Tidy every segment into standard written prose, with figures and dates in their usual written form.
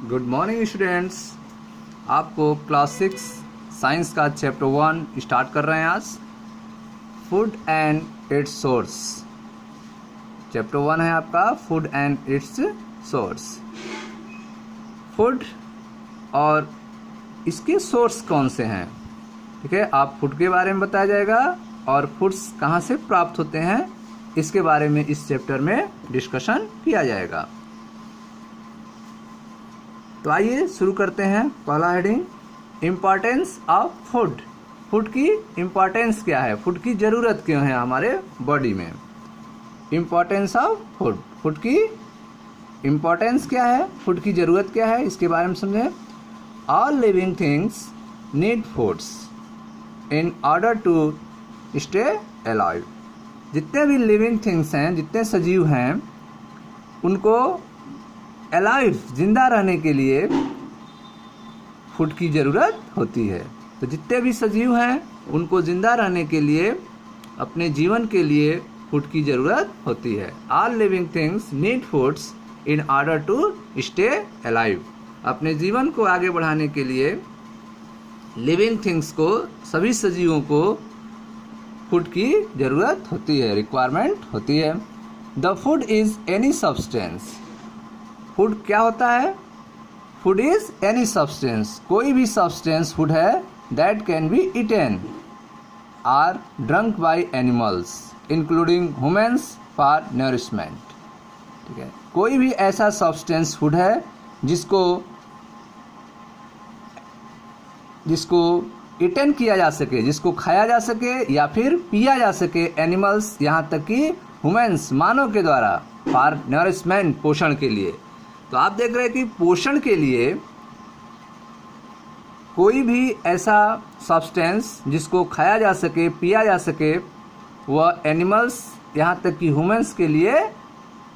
Good morning students. आपको class 6 science का chapter 1 start कर रहे हैं आज। Food and it's source. Chapter 1 है आपका food and it's source. Food और इसके सोर्स कौन से हैं, ठीक है। आप फूड के बारे में बताया जाएगा और फूड्स कहाँ से प्राप्त होते हैं इसके बारे में इस चैप्टर में डिस्कशन किया जाएगा। तो आइए शुरू करते हैं। पहला heading, importance of food. Food की इम्पॉर्टेंस क्या है, फूड की ज़रूरत क्यों है हमारे बॉडी में। इम्पॉर्टेंस ऑफ फूड, फूड की इम्पॉर्टेंस क्या है, फूड की ज़रूरत क्या है, इसके बारे में समझें। All living things need foods in order to stay alive. जितने भी लिविंग थिंग्स हैं, जितने सजीव हैं, उनको अलाइव जिंदा रहने के लिए फूड की ज़रूरत होती है। तो जितने भी सजीव हैं उनको जिंदा रहने के लिए, अपने जीवन के लिए फूड की ज़रूरत होती है। All living things need foods in order to stay alive. अपने जीवन को आगे बढ़ाने के लिए लिविंग थिंग्स को, सभी सजीवों को फूड की ज़रूरत होती है, रिक्वायरमेंट होती है। The food is any substance. Food क्या होता है? फूड इज एनी सब्सटेंस, कोई भी सब्सटेंस फूड है that can be eaten or drunk by animals including humans for nourishment. ठीक है, कोई भी ऐसा सब्सटेंस फूड है जिसको ईटेन किया जा सके, जिसको खाया जा सके या फिर पिया जा सके एनिमल्स, यहाँ तक कि ह्यूमन्स, मानव के द्वारा, फॉर नरिशमेंट, पोषण के लिए। तो आप देख रहे हैं कि पोषण के लिए कोई भी ऐसा सब्सटेंस जिसको खाया जा सके, पिया जा सके, वह एनिमल्स यहाँ तक कि ह्यूमन्स के लिए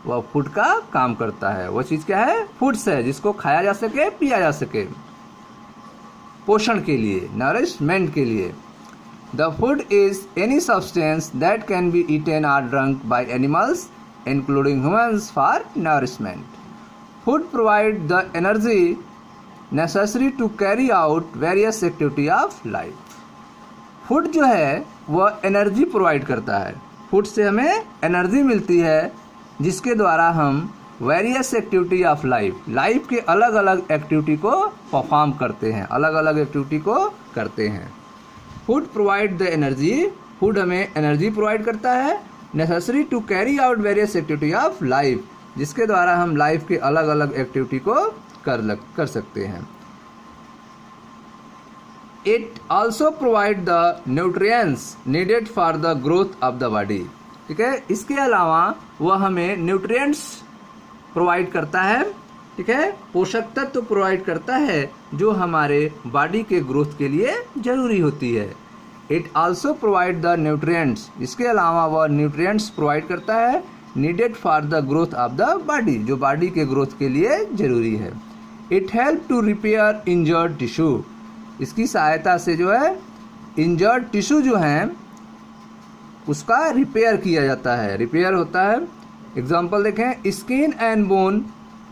वह फूड का काम करता है। वह चीज़ क्या है? फूड्स है, जिसको खाया जा सके, पिया जा सके, पोषण के लिए, नरिशमेंट के लिए। The food is any substance that can be eaten or drunk by animals including humans for nourishment. Food provide the energy necessary to carry out various activity of life. Food जो है वह energy provide करता है। Food से हमें energy मिलती है जिसके द्वारा हम वेरियस एक्टिविटी ऑफ लाइफ के अलग अलग एक्टिविटी को परफॉर्म करते हैं, अलग अलग एक्टिविटी को करते हैं। Food provide the energy, food हमें एनर्जी प्रोवाइड करता है, necessary to carry out various activity of life, जिसके द्वारा हम लाइफ के अलग अलग एक्टिविटी को कर सकते हैं। It also provide the nutrients needed for the growth of the body. ठीक है, इसके अलावा वह हमें न्यूट्रिएंट्स प्रोवाइड करता है, ठीक है, पोषक तत्व प्रोवाइड करता है जो हमारे बॉडी के ग्रोथ के लिए जरूरी होती है। It also provide the nutrients, इसके अलावा वह न्यूट्रिएंट्स प्रोवाइड करता है needed for the growth of the body, जो बॉडी के ग्रोथ के लिए जरूरी है। It help to repair injured tissue, इसकी सहायता से जो है इंजर्ड टिश्यू जो हैं उसका रिपेयर किया जाता है, रिपेयर होता है। एग्जांपल देखें, skin and bone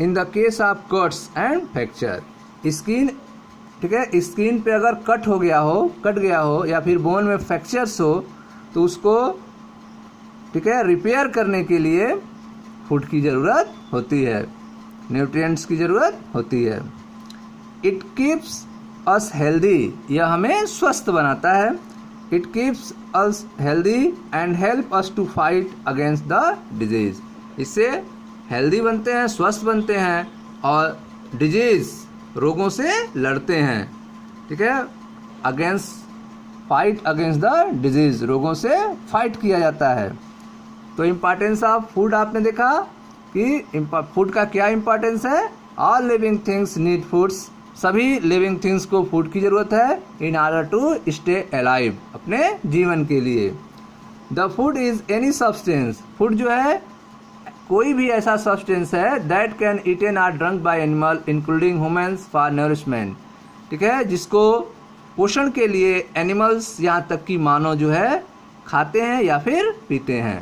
in the case of cuts and fracture. Skin, ठीक है, स्किन पे अगर कट गया हो या फिर बोन में फ्रैक्चर्स हो तो उसको, ठीक है, रिपेयर करने के लिए फूड की ज़रूरत होती है, न्यूट्रिएंट्स की ज़रूरत होती है। इट कीप्स अस हेल्दी, यह हमें स्वस्थ बनाता है। It keeps us healthy and help us to fight against the disease. इससे हेल्दी बनते हैं, स्वस्थ बनते हैं और डिजीज़, रोगों से लड़ते हैं। ठीक है, फाइट अगेंस्ट द डिजीज़, रोगों से फाइट किया जाता है। तो इम्पॉर्टेंस ऑफ फूड आपने देखा कि फूड का क्या इम्पॉर्टेंस है। All living things need foods, सभी लिविंग थिंग्स को फूड की ज़रूरत है in order to stay alive, अपने जीवन के लिए। The food is any substance, food जो है कोई भी ऐसा सब्सटेंस है that can eaten or drunk by animal including humans for nourishment. ठीक है, जिसको पोषण के लिए एनिमल्स, यहाँ तक कि मानव जो है खाते हैं या फिर पीते हैं।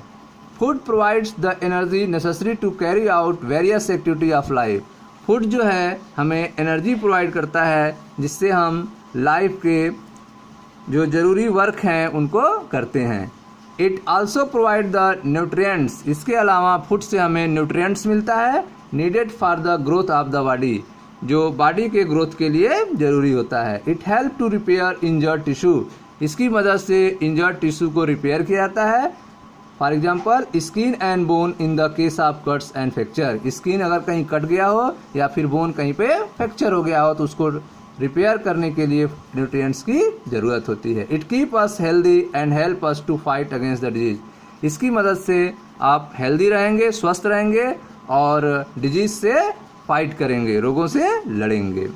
Food provides the energy necessary to carry out various activity of life. Food जो है हमें एनर्जी प्रोवाइड करता है, जिससे हम लाइफ के जो ज़रूरी वर्क हैं उनको करते हैं। It also provide the nutrients, इसके अलावा फूड से हमें न्यूट्रिएंट्स मिलता है needed for the growth of the body, जो बॉडी के ग्रोथ के लिए ज़रूरी होता है। It help to repair injured tissue, इसकी मदद से इंजर्ड टिश्यू को रिपेयर किया जाता है। For example skin and bone in the case of cuts and fracture, skin अगर कहीं कट गया हो या फिर बोन कहीं पे फ्रैक्चर हो गया हो तो उसको रिपेयर करने के लिए न्यूट्रिएंट्स की ज़रूरत होती है। It keep us healthy and help us to fight against the disease, इसकी मदद से आप हेल्दी रहेंगे, स्वस्थ रहेंगे और डिजीज से फाइट करेंगे, रोगों से लड़ेंगे।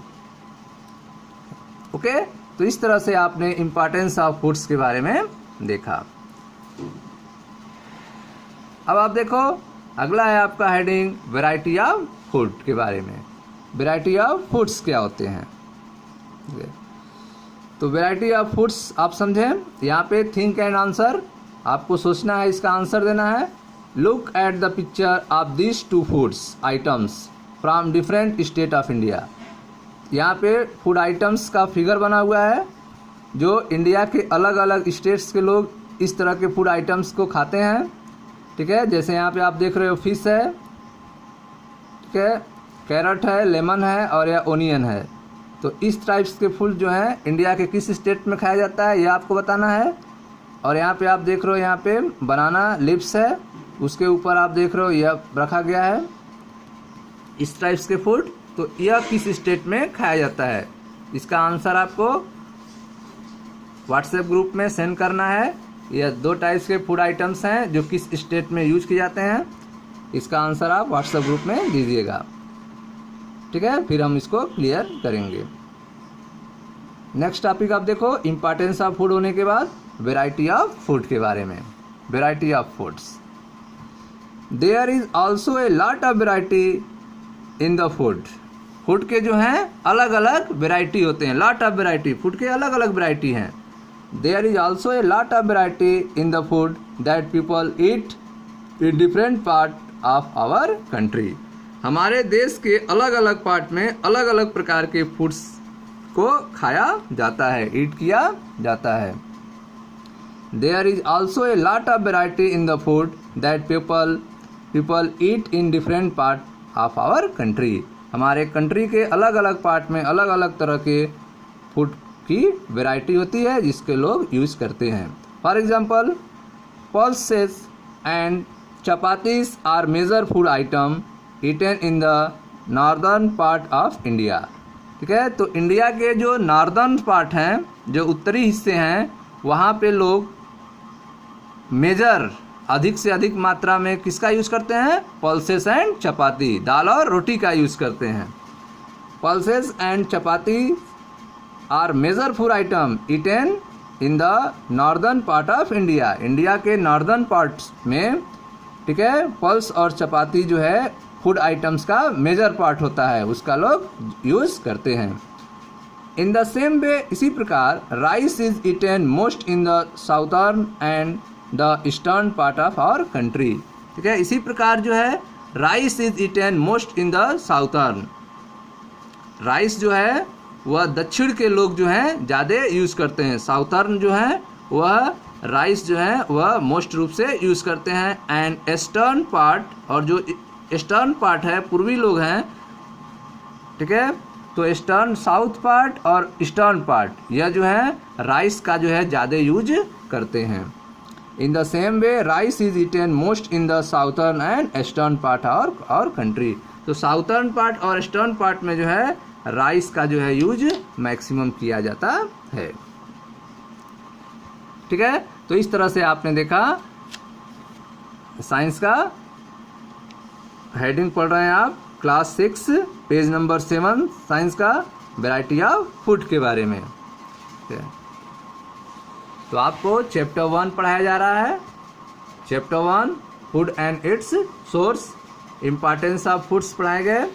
ओके, तो इस तरह से आपने इम्पोर्टेंस ऑफ फूड्स के बारे में देखा। अब आप देखो अगला है आपका हेडिंग वैरायटी ऑफ फूड के बारे में। वैरायटी ऑफ फूड्स क्या होते हैं? तो वैरायटी ऑफ फूड्स आप समझें, यहाँ पे थिंक एंड आंसर, आपको सोचना है, इसका आंसर देना है। Look at the picture of this two foods items from different state of India. यहाँ पे फूड आइटम्स का फिगर बना हुआ है, जो इंडिया के अलग अलग स्टेट्स के लोग इस तरह के फूड आइटम्स को खाते हैं। ठीक है, जैसे यहाँ पे आप देख रहे हो फिश है, ठीक है, कैरट है, लेमन है और या ओनियन है। तो इस टाइप्स के फूड जो हैं इंडिया के किस स्टेट में खाया जाता है ये आपको बताना है। और यहाँ पे आप देख रहे हो, यहाँ पे बनाना लिप्स है, उसके ऊपर आप देख रहे हो यह रखा गया है इस टाइप्स के फूड, तो यह किस स्टेट में खाया जाता है। इसका आंसर आपको व्हाट्सएप ग्रुप में सेंड करना है। यह 2 टाइप्स के फूड आइटम्स हैं जो किस स्टेट में यूज किए जाते हैं, इसका आंसर आप व्हाट्सएप ग्रुप में दीजिएगा। ठीक है, फिर हम इसको क्लियर करेंगे। नेक्स्ट टॉपिक आप देखो, इम्पोर्टेंस ऑफ फूड होने के बाद वैरायटी ऑफ फूड के बारे में। Variety of foods, there is also a lot of variety in the food. Food के जो हैं अलग अलग वैरायटी होते हैं, लॉट ऑफ वैरायटी, फूड के अलग अलग वैरायटी हैं। There is also a lot of variety in the food that people eat in different part of our country. हमारे देश के अलग अलग पार्ट में अलग अलग प्रकार के फूड्स को खाया जाता है, ईट किया जाता है। There is also a lot of variety in the food that people eat in different part of our country. हमारे कंट्री के अलग अलग पार्ट में अलग अलग तरह के फूड की वैरायटी होती है जिसके लोग यूज़ करते हैं। For example pulses and chapatis are major food item eaten in the northern part of India. ठीक है, तो इंडिया के जो नॉर्दर्न पार्ट हैं, जो उत्तरी हिस्से हैं, वहाँ पे लोग मेजर अधिक से अधिक मात्रा में किसका यूज़ करते हैं? पल्सेस एंड चपाती, दाल और रोटी का यूज़ करते हैं। Pulses and chapati are major food item eaten in the northern part of India. India के नॉर्दर्न पार्ट्स में, ठीक है, पल्स और चपाती जो है फूड आइटम्स का मेजर पार्ट होता है, उसका लोग यूज़ करते हैं। इन द सेम वे, इसी प्रकार rice is eaten most in the southern and the eastern part of our country. ठीक है, इसी प्रकार जो है rice is eaten most in the southern. Rice जो है वह दक्षिण के लोग जो हैं ज़्यादा यूज़ करते हैं। साउथर्न जो है वह राइस जो है वह मोस्ट रूप से यूज़ करते हैं। एंड ईस्टर्न पार्ट, और जो ईस्टर्न पार्ट है, पूर्वी लोग हैं, ठीक है, तो ईस्टर्न साउथ पार्ट और ईस्टर्न पार्ट यह जो है राइस का जो है ज़्यादा यूज करते हैं। In the same way rice is eaten most in the southern and eastern part our country. तो साउथर्न पार्ट और ईस्टर्न पार्ट में जो है राइस का जो है यूज मैक्सिमम किया जाता है। ठीक है, तो इस तरह से आपने देखा साइंस का हेडिंग पढ़ रहे हैं आप, क्लास 6 पेज नंबर 7, साइंस का वैरायटी ऑफ फूड के बारे में। तो आपको चैप्टर 1 पढ़ाया जा रहा है। Chapter 1 food and it's source, importance of foods पढ़ाए गए,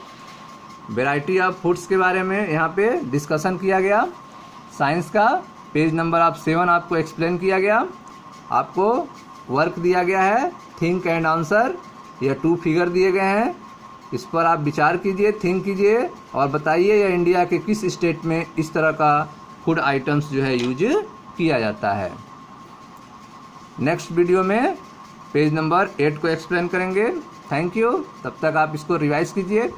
वैरायटी ऑफ फूड्स के बारे में यहाँ पे डिस्कशन किया गया। साइंस का पेज नंबर 7 आपको एक्सप्लेन किया गया। आपको वर्क दिया गया है थिंक एंड आंसर, यह 2 फिगर दिए गए हैं। इस पर आप विचार कीजिए, थिंक कीजिए और बताइए या इंडिया के किस स्टेट में इस तरह का फूड आइटम्स जो है यूज किया जाता है। नेक्स्ट वीडियो में पेज नंबर 8 को एक्सप्लेन करेंगे। Thank you. तब तक आप इसको रिवाइज कीजिए।